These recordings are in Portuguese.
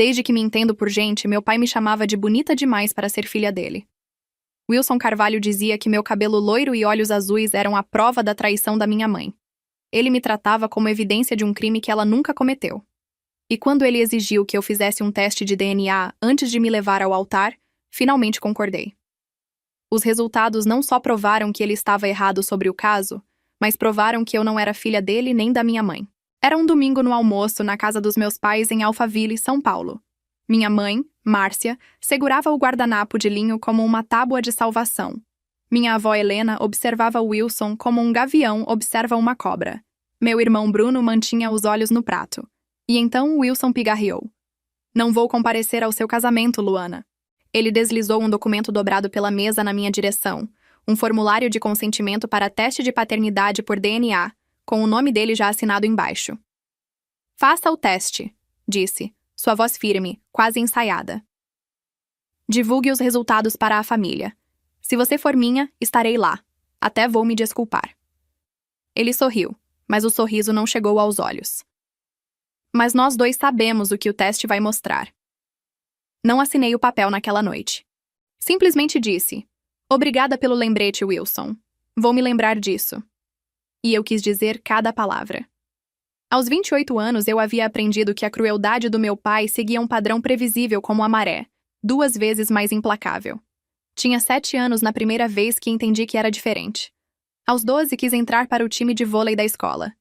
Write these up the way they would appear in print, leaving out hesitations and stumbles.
Desde que me entendo por gente, meu pai me chamava de bonita demais para ser filha dele. Wilson Carvalho dizia que meu cabelo loiro e olhos azuis eram a prova da traição da minha mãe. Ele me tratava como evidência de um crime que ela nunca cometeu. E quando ele exigiu que eu fizesse um teste de DNA antes de me levar ao altar, finalmente concordei. Os resultados não só provaram que ele estava errado sobre o caso, mas provaram que eu não era filha dele nem da minha mãe. Era um domingo no almoço na casa dos meus pais em Alphaville, São Paulo. Minha mãe, Márcia, segurava o guardanapo de linho como uma tábua de salvação. Minha avó Helena observava Wilson como um gavião observa uma cobra. Meu irmão Bruno mantinha os olhos no prato. E então Wilson pigarreou. Não vou comparecer ao seu casamento, Luana. Ele deslizou um documento dobrado pela mesa na minha direção, um formulário de consentimento para teste de paternidade por DNA, com o nome dele já assinado embaixo. Faça o teste, disse, sua voz firme, quase ensaiada. Divulgue os resultados para a família. Se você for minha, estarei lá. Até vou me desculpar. Ele sorriu, mas o sorriso não chegou aos olhos. Mas nós dois sabemos o que o teste vai mostrar. Não assinei o papel naquela noite. Simplesmente disse, obrigada pelo lembrete, Wilson. Vou me lembrar disso. E eu quis dizer cada palavra. Aos 28 anos eu havia aprendido que a crueldade do meu pai seguia um padrão previsível como a maré, 2 vezes mais implacável. Tinha 7 anos na primeira vez que entendi que era diferente. Aos 12 quis entrar para o time de vôlei da escola.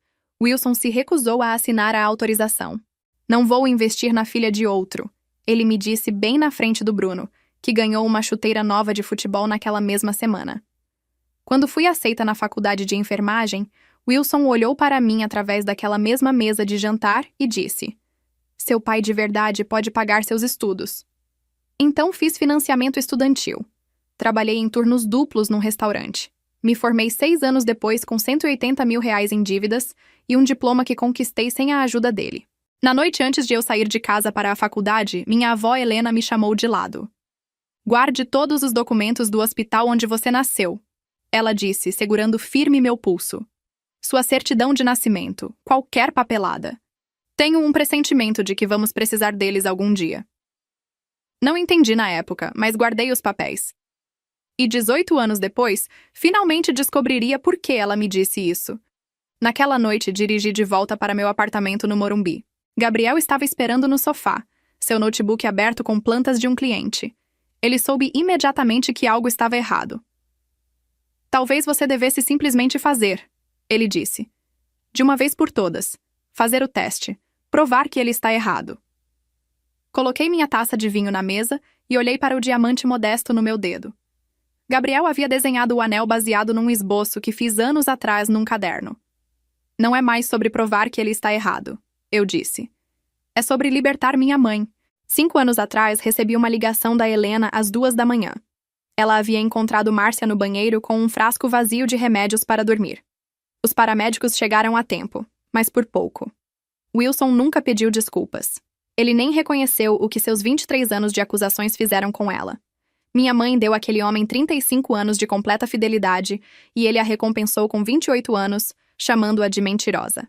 Wilson se recusou a assinar a autorização. Não vou investir na filha de outro, ele me disse bem na frente do Bruno, que ganhou uma chuteira nova de futebol naquela mesma semana. Quando fui aceita na faculdade de enfermagem, Wilson olhou para mim através daquela mesma mesa de jantar e disse: seu pai de verdade pode pagar seus estudos. Então fiz financiamento estudantil. Trabalhei em turnos duplos num restaurante. Me formei 6 anos depois com R$180 mil em dívidas e um diploma que conquistei sem a ajuda dele. Na noite antes de eu sair de casa para a faculdade, minha avó Helena me chamou de lado. Guarde todos os documentos do hospital onde você nasceu, ela disse, segurando firme meu pulso. Sua certidão de nascimento, qualquer papelada. Tenho um pressentimento de que vamos precisar deles algum dia. Não entendi na época, mas guardei os papéis. E 18 anos depois, finalmente descobriria por que ela me disse isso. Naquela noite, dirigi de volta para meu apartamento no Morumbi. Gabriel estava esperando no sofá, seu notebook aberto com plantas de um cliente. Ele soube imediatamente que algo estava errado. Talvez você devesse simplesmente fazer, ele disse. De uma vez por todas. Fazer o teste. Provar que ele está errado. Coloquei minha taça de vinho na mesa e olhei para o diamante modesto no meu dedo. Gabriel havia desenhado o anel baseado num esboço que fiz anos atrás num caderno. Não é mais sobre provar que ele está errado, eu disse. É sobre libertar minha mãe. 5 anos atrás, recebi uma ligação da Helena às 2 da manhã. Ela havia encontrado Márcia no banheiro com um frasco vazio de remédios para dormir. Os paramédicos chegaram a tempo, mas por pouco. Wilson nunca pediu desculpas. Ele nem reconheceu o que seus 23 anos de acusações fizeram com ela. Minha mãe deu àquele homem 35 anos de completa fidelidade e ele a recompensou com 28 anos, chamando-a de mentirosa.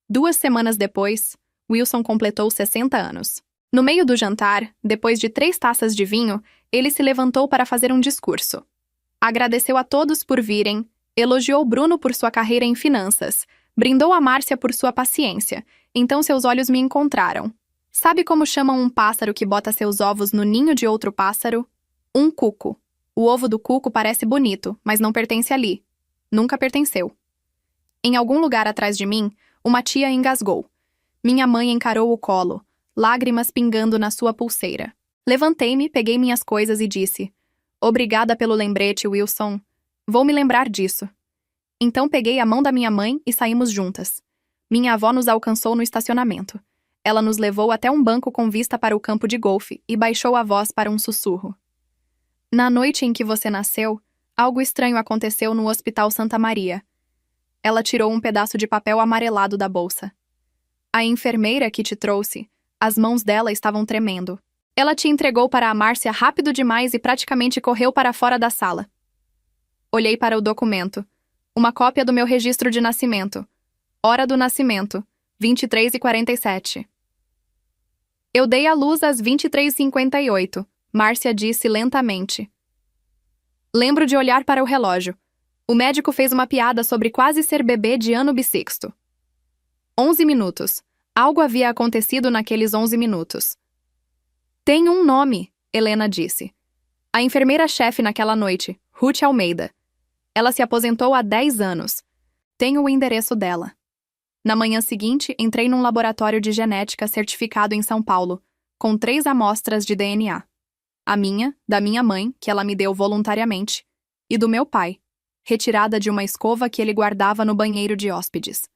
2 semanas depois, Wilson completou 60 anos. No meio do jantar, depois de 3 taças de vinho, ele se levantou para fazer um discurso. Agradeceu a todos por virem, elogiou Bruno por sua carreira em finanças, brindou a Márcia por sua paciência, então seus olhos me encontraram. Sabe como chamam um pássaro que bota seus ovos no ninho de outro pássaro? Um cuco. O ovo do cuco parece bonito, mas não pertence ali. Nunca pertenceu. Em algum lugar atrás de mim, uma tia engasgou. Minha mãe encarou o colo, lágrimas pingando na sua pulseira. Levantei-me, peguei minhas coisas e disse: obrigada pelo lembrete, Wilson. Vou me lembrar disso. Então peguei a mão da minha mãe e saímos juntas. Minha avó nos alcançou no estacionamento. Ela nos levou até um banco com vista para o campo de golfe e baixou a voz para um sussurro. Na noite em que você nasceu, algo estranho aconteceu no Hospital Santa Maria. Ela tirou um pedaço de papel amarelado da bolsa. A enfermeira que te trouxe, as mãos dela estavam tremendo. Ela te entregou para a Márcia rápido demais e praticamente correu para fora da sala. Olhei para o documento. Uma cópia do meu registro de nascimento. Hora do nascimento, 23h47. Eu dei à luz às 23h58, Márcia disse lentamente. Lembro de olhar para o relógio. O médico fez uma piada sobre quase ser bebê de ano bissexto. 11 minutos. Algo havia acontecido naqueles 11 minutos. Tem um nome, Helena disse. A enfermeira-chefe naquela noite, Ruth Almeida. Ela se aposentou há 10 anos. Tenho o endereço dela. Na manhã seguinte, entrei num laboratório de genética certificado em São Paulo, com 3 amostras de DNA. A minha, da minha mãe, que ela me deu voluntariamente, e do meu pai, retirada de uma escova que ele guardava no banheiro de hóspedes.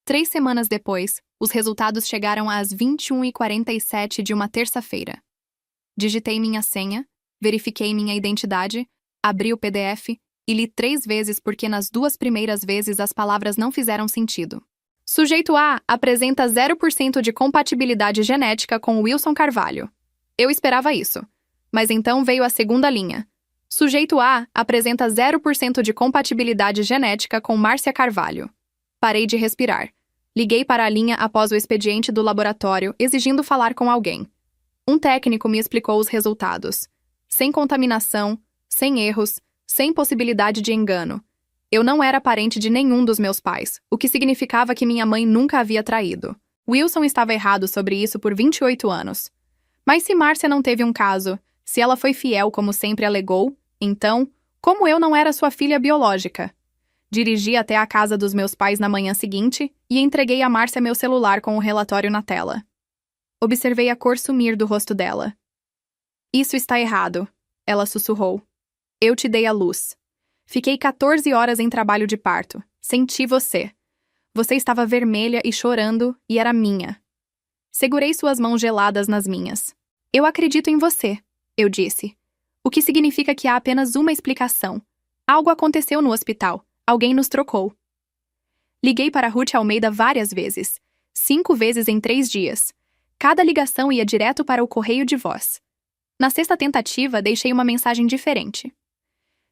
3 semanas depois, os resultados chegaram às 21h47 de uma terça-feira. Digitei minha senha, verifiquei minha identidade, abri o PDF e li 3 vezes porque nas 2 primeiras vezes as palavras não fizeram sentido. Sujeito A apresenta 0% de compatibilidade genética com Wilson Carvalho. Eu esperava isso. Mas então veio a segunda linha. Sujeito A apresenta 0% de compatibilidade genética com Márcia Carvalho. Parei de respirar. Liguei para a linha após o expediente do laboratório, exigindo falar com alguém. Um técnico me explicou os resultados. Sem contaminação, sem erros, sem possibilidade de engano. Eu não era parente de nenhum dos meus pais, o que significava que minha mãe nunca havia traído. Wilson estava errado sobre isso por 28 anos. Mas se Márcia não teve um caso, se ela foi fiel como sempre alegou, então, como eu não era sua filha biológica? Dirigi até a casa dos meus pais na manhã seguinte e entreguei a Márcia meu celular com o relatório na tela. Observei a cor sumir do rosto dela. Isso está errado, ela sussurrou. Eu te dei a luz. Fiquei 14 horas em trabalho de parto. Senti você. Você estava vermelha e chorando e era minha. Segurei suas mãos geladas nas minhas. Eu acredito em você, eu disse. O que significa que há apenas uma explicação. Algo aconteceu no hospital. Alguém nos trocou. Liguei para Ruth Almeida várias vezes. 5 vezes em 3 dias. Cada ligação ia direto para o correio de voz. Na sexta tentativa, deixei uma mensagem diferente.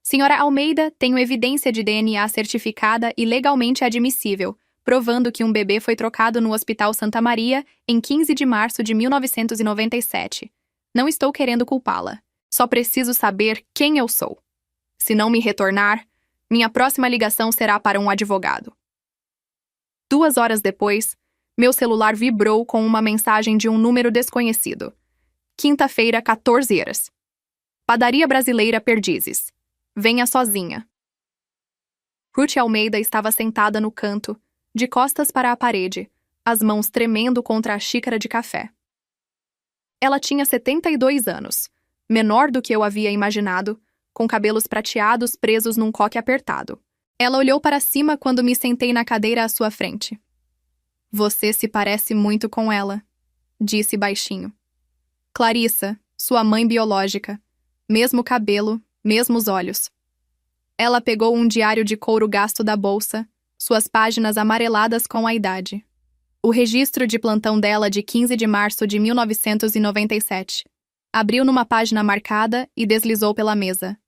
Senhora Almeida, tenho evidência de DNA certificada e legalmente admissível, provando que um bebê foi trocado no Hospital Santa Maria em 15 de março de 1997. Não estou querendo culpá-la. Só preciso saber quem eu sou. Se não me retornar, minha próxima ligação será para um advogado. 2 horas depois, meu celular vibrou com uma mensagem de um número desconhecido. Quinta-feira, 14 horas. Padaria Brasileira Perdizes. Venha sozinha. Ruth Almeida estava sentada no canto, de costas para a parede, as mãos tremendo contra a xícara de café. Ela tinha 72 anos, menor do que eu havia imaginado, com cabelos prateados presos num coque apertado. Ela olhou para cima quando me sentei na cadeira à sua frente. Você se parece muito com ela, disse baixinho. Clarissa, sua mãe biológica. Mesmo cabelo, mesmos olhos. Ela pegou um diário de couro gasto da bolsa, suas páginas amareladas com a idade. O registro de plantão dela de 15 de março de 1997. Abriu numa página marcada e deslizou pela mesa.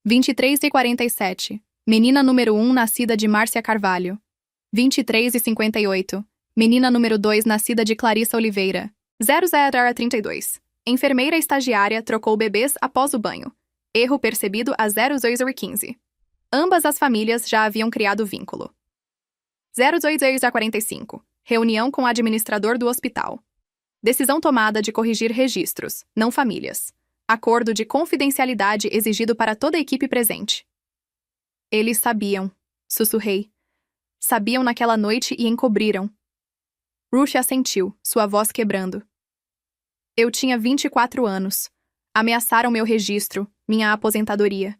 23h47. Menina número 1 nascida de Márcia Carvalho. 23h58. Menina número 2 nascida de Clarissa Oliveira. 00h32. Enfermeira estagiária trocou bebês após o banho. Erro percebido às 02h15. Ambas as famílias já haviam criado vínculo. 02h45. Reunião com o administrador do hospital. Decisão tomada de corrigir registros, não famílias. Acordo de confidencialidade exigido para toda a equipe presente. Eles sabiam, sussurrei. Sabiam naquela noite e encobriram. Ruth assentiu, sua voz quebrando. Eu tinha 24 anos. Ameaçaram meu registro, minha aposentadoria.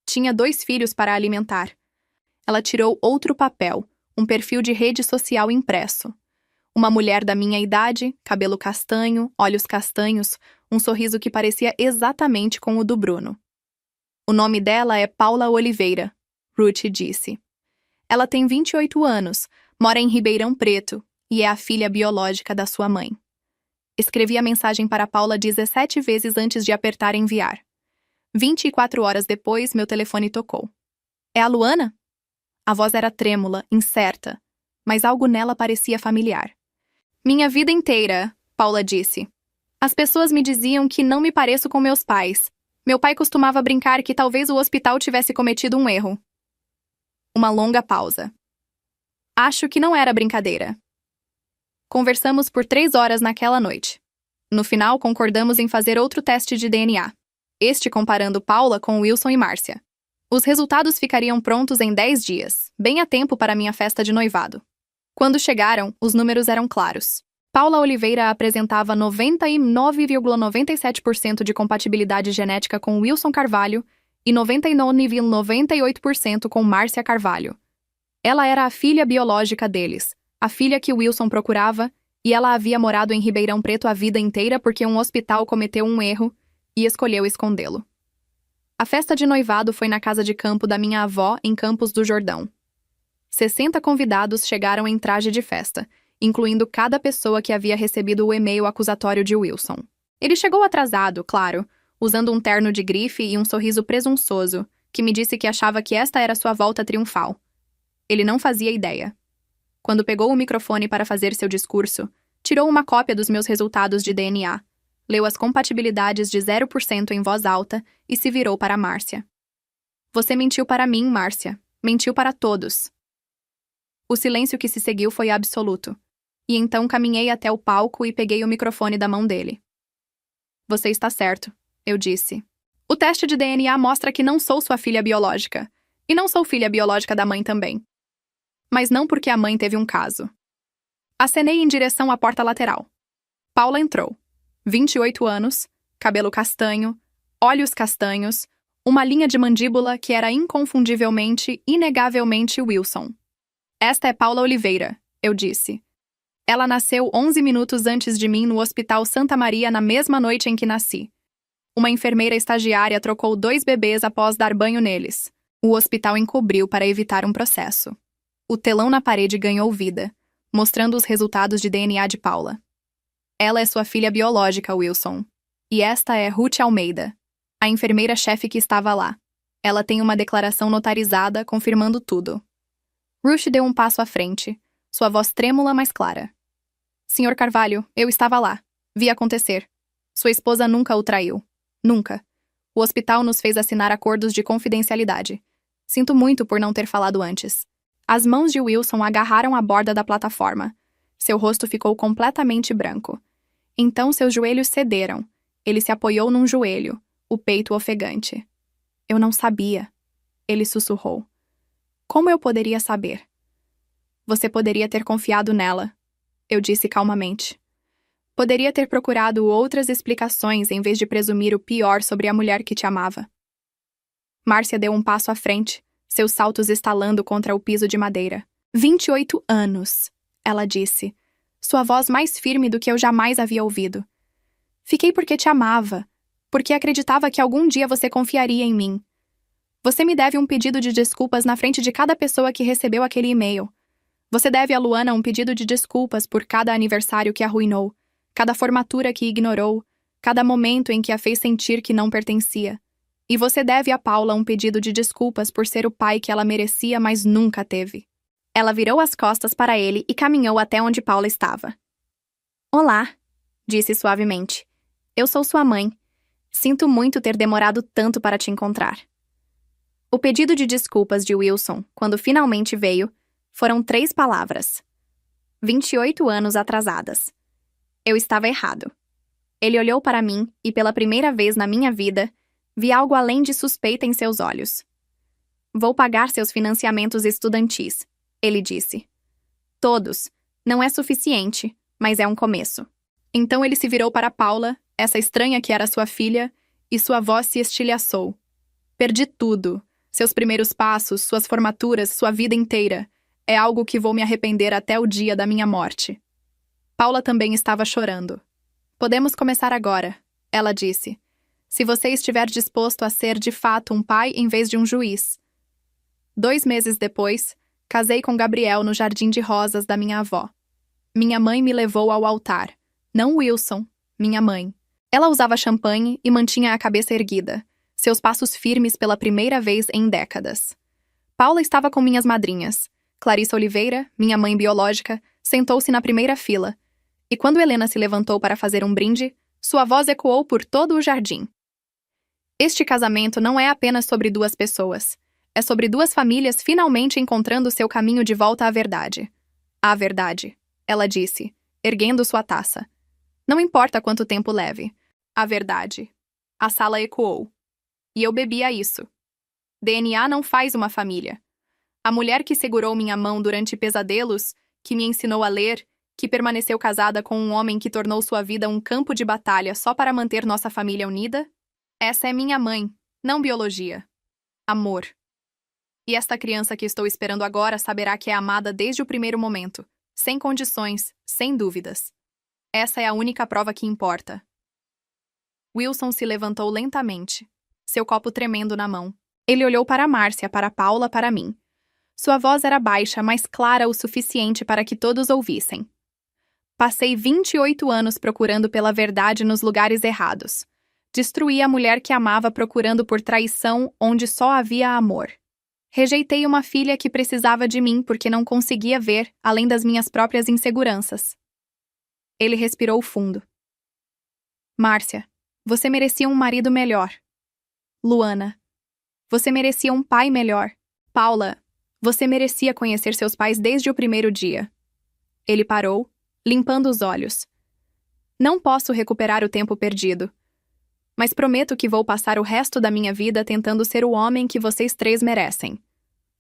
Tinha 2 filhos para alimentar. Ela tirou outro papel, um perfil de rede social impresso. Uma mulher da minha idade, cabelo castanho, olhos castanhos, um sorriso que parecia exatamente com o do Bruno. O nome dela é Paula Oliveira, Ruth disse. Ela tem 28 anos, mora em Ribeirão Preto e é a filha biológica da sua mãe. Escrevi a mensagem para Paula 17 vezes antes de apertar enviar. 24 horas depois, meu telefone tocou. É a Luana? A voz era trêmula, incerta, mas algo nela parecia familiar. Minha vida inteira, Paula disse. As pessoas me diziam que não me pareço com meus pais. Meu pai costumava brincar que talvez o hospital tivesse cometido um erro. Uma longa pausa. Acho que não era brincadeira. Conversamos por 3 horas naquela noite. No final, concordamos em fazer outro teste de DNA. Este comparando Paula com Wilson e Márcia. Os resultados ficariam prontos em 10 dias, bem a tempo para minha festa de noivado. Quando chegaram, os números eram claros. Paula Oliveira apresentava 99,97% de compatibilidade genética com Wilson Carvalho e 99,98% com Márcia Carvalho. Ela era a filha biológica deles, a filha que Wilson procurava, e ela havia morado em Ribeirão Preto a vida inteira porque um hospital cometeu um erro e escolheu escondê-lo. A festa de noivado foi na casa de campo da minha avó, em Campos do Jordão. 60 convidados chegaram em traje de festa, incluindo cada pessoa que havia recebido o e-mail acusatório de Wilson. Ele chegou atrasado, claro, usando um terno de grife e um sorriso presunçoso, que me disse que achava que esta era sua volta triunfal. Ele não fazia ideia. Quando pegou o microfone para fazer seu discurso, tirou uma cópia dos meus resultados de DNA, leu as compatibilidades de 0% em voz alta e se virou para Márcia. Você mentiu para mim, Márcia. Mentiu para todos. O silêncio que se seguiu foi absoluto. E então caminhei até o palco e peguei o microfone da mão dele. Você está certo, eu disse. O teste de DNA mostra que não sou sua filha biológica. E não sou filha biológica da mãe também. Mas não porque a mãe teve um caso. Acenei em direção à porta lateral. Paula entrou. 28 anos, cabelo castanho, olhos castanhos, uma linha de mandíbula que era inconfundivelmente, inegavelmente Wilson. Esta é Paula Oliveira, eu disse. Ela nasceu 11 minutos antes de mim no Hospital Santa Maria na mesma noite em que nasci. Uma enfermeira estagiária trocou 2 bebês após dar banho neles. O hospital encobriu para evitar um processo. O telão na parede ganhou vida, mostrando os resultados de DNA de Paula. Ela é sua filha biológica, Wilson. E esta é Ruth Almeida, a enfermeira-chefe que estava lá. Ela tem uma declaração notarizada confirmando tudo. Ruth deu um passo à frente, sua voz trêmula, mas clara. Senhor Carvalho, eu estava lá. Vi acontecer. Sua esposa nunca o traiu. Nunca. O hospital nos fez assinar acordos de confidencialidade. Sinto muito por não ter falado antes. As mãos de Wilson agarraram a borda da plataforma. Seu rosto ficou completamente branco. Então seus joelhos cederam. Ele se apoiou num joelho, o peito ofegante. Eu não sabia. Ele sussurrou. Como eu poderia saber? Você poderia ter confiado nela, eu disse calmamente. Poderia ter procurado outras explicações em vez de presumir o pior sobre a mulher que te amava. Márcia deu um passo à frente, seus saltos estalando contra o piso de madeira. 28 anos, ela disse, sua voz mais firme do que eu jamais havia ouvido. Fiquei porque te amava, porque acreditava que algum dia você confiaria em mim. Você me deve um pedido de desculpas na frente de cada pessoa que recebeu aquele e-mail. Você deve a Luana um pedido de desculpas por cada aniversário que arruinou, cada formatura que ignorou, cada momento em que a fez sentir que não pertencia. E você deve a Paula um pedido de desculpas por ser o pai que ela merecia, mas nunca teve. Ela virou as costas para ele e caminhou até onde Paula estava. Olá, disse suavemente. Eu sou sua mãe. Sinto muito ter demorado tanto para te encontrar. O pedido de desculpas de Wilson, quando finalmente veio, foram 3 palavras. 28 anos atrasadas. Eu estava errado. Ele olhou para mim e, pela primeira vez na minha vida, vi algo além de suspeita em seus olhos. Vou pagar seus financiamentos estudantis, ele disse. Todos. Não é suficiente, mas é um começo. Então ele se virou para Paula, essa estranha que era sua filha, e sua voz se estilhaçou. Perdi tudo. Seus primeiros passos, suas formaturas, sua vida inteira. É algo que vou me arrepender até o dia da minha morte. Paula também estava chorando. Podemos começar agora, ela disse. Se você estiver disposto a ser de fato um pai em vez de um juiz. 2 meses depois, casei com Gabriel no jardim de rosas da minha avó. Minha mãe me levou ao altar. Não Wilson, minha mãe. Ela usava champanhe e mantinha a cabeça erguida, seus passos firmes pela primeira vez em décadas. Paula estava com minhas madrinhas. Clarissa Oliveira, minha mãe biológica, sentou-se na primeira fila. E quando Helena se levantou para fazer um brinde, sua voz ecoou por todo o jardim. Este casamento não é apenas sobre duas pessoas. É sobre duas famílias finalmente encontrando seu caminho de volta à verdade. À verdade, ela disse, erguendo sua taça. Não importa quanto tempo leve. A verdade. A sala ecoou. E eu bebi a isso. DNA não faz uma família. A mulher que segurou minha mão durante pesadelos, que me ensinou a ler, que permaneceu casada com um homem que tornou sua vida um campo de batalha só para manter nossa família unida? Essa é minha mãe, não biologia. Amor. E esta criança que estou esperando agora saberá que é amada desde o primeiro momento, sem condições, sem dúvidas. Essa é a única prova que importa. Wilson se levantou lentamente, seu copo tremendo na mão. Ele olhou para Márcia, para Paula, para mim. Sua voz era baixa, mas clara o suficiente para que todos ouvissem. Passei 28 anos procurando pela verdade nos lugares errados. Destruí a mulher que amava procurando por traição onde só havia amor. Rejeitei uma filha que precisava de mim porque não conseguia ver além das minhas próprias inseguranças. Ele respirou fundo. Márcia, você merecia um marido melhor. Luana, você merecia um pai melhor. Paula, você merecia conhecer seus pais desde o primeiro dia. Ele parou, limpando os olhos. Não posso recuperar o tempo perdido. Mas prometo que vou passar o resto da minha vida tentando ser o homem que vocês três merecem.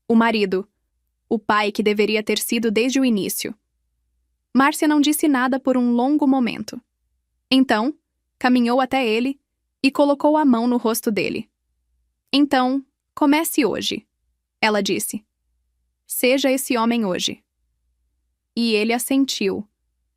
O marido. O pai que deveria ter sido desde o início. Márcia não disse nada por um longo momento. Então, caminhou até ele e colocou a mão no rosto dele. Então, comece hoje, ela disse. Seja esse homem hoje. E ele assentiu,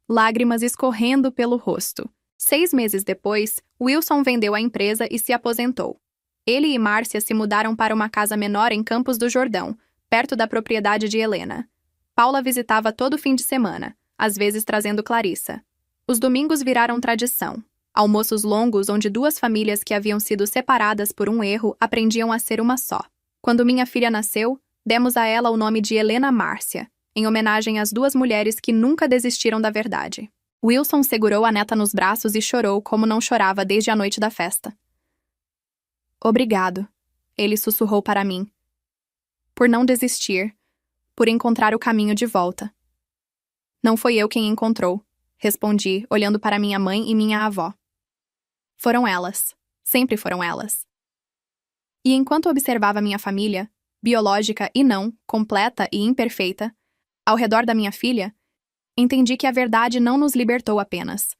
lágrimas escorrendo pelo rosto. 6 meses depois, Wilson vendeu a empresa e se aposentou. Ele e Márcia se mudaram para uma casa menor em Campos do Jordão, perto da propriedade de Helena. Paula visitava todo fim de semana, às vezes trazendo Clarissa. Os domingos viraram tradição. Almoços longos onde duas famílias que haviam sido separadas por um erro aprendiam a ser uma só. Quando minha filha nasceu, demos a ela o nome de Helena Márcia, em homenagem às duas mulheres que nunca desistiram da verdade. Wilson segurou a neta nos braços e chorou como não chorava desde a noite da festa. Obrigado, ele sussurrou para mim. Por não desistir, por encontrar o caminho de volta. Não foi eu quem encontrou, respondi, olhando para minha mãe e minha avó. Foram elas, sempre foram elas. E enquanto observava minha família, biológica e não, completa e imperfeita, ao redor da minha filha, entendi que a verdade não nos libertou apenas.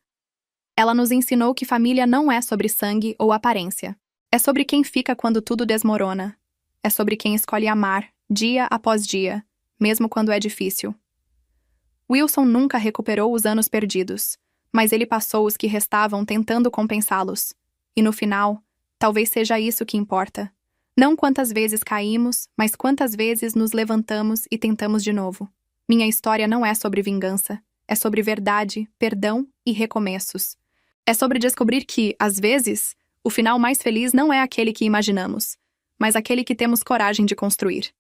Ela nos ensinou que família não é sobre sangue ou aparência. É sobre quem fica quando tudo desmorona. É sobre quem escolhe amar, dia após dia, mesmo quando é difícil. Wilson nunca recuperou os anos perdidos, mas ele passou os que restavam tentando compensá-los. E no final, talvez seja isso que importa. Não quantas vezes caímos, mas quantas vezes nos levantamos e tentamos de novo. Minha história não é sobre vingança. É sobre verdade, perdão e recomeços. É sobre descobrir que, às vezes, o final mais feliz não é aquele que imaginamos, mas aquele que temos coragem de construir.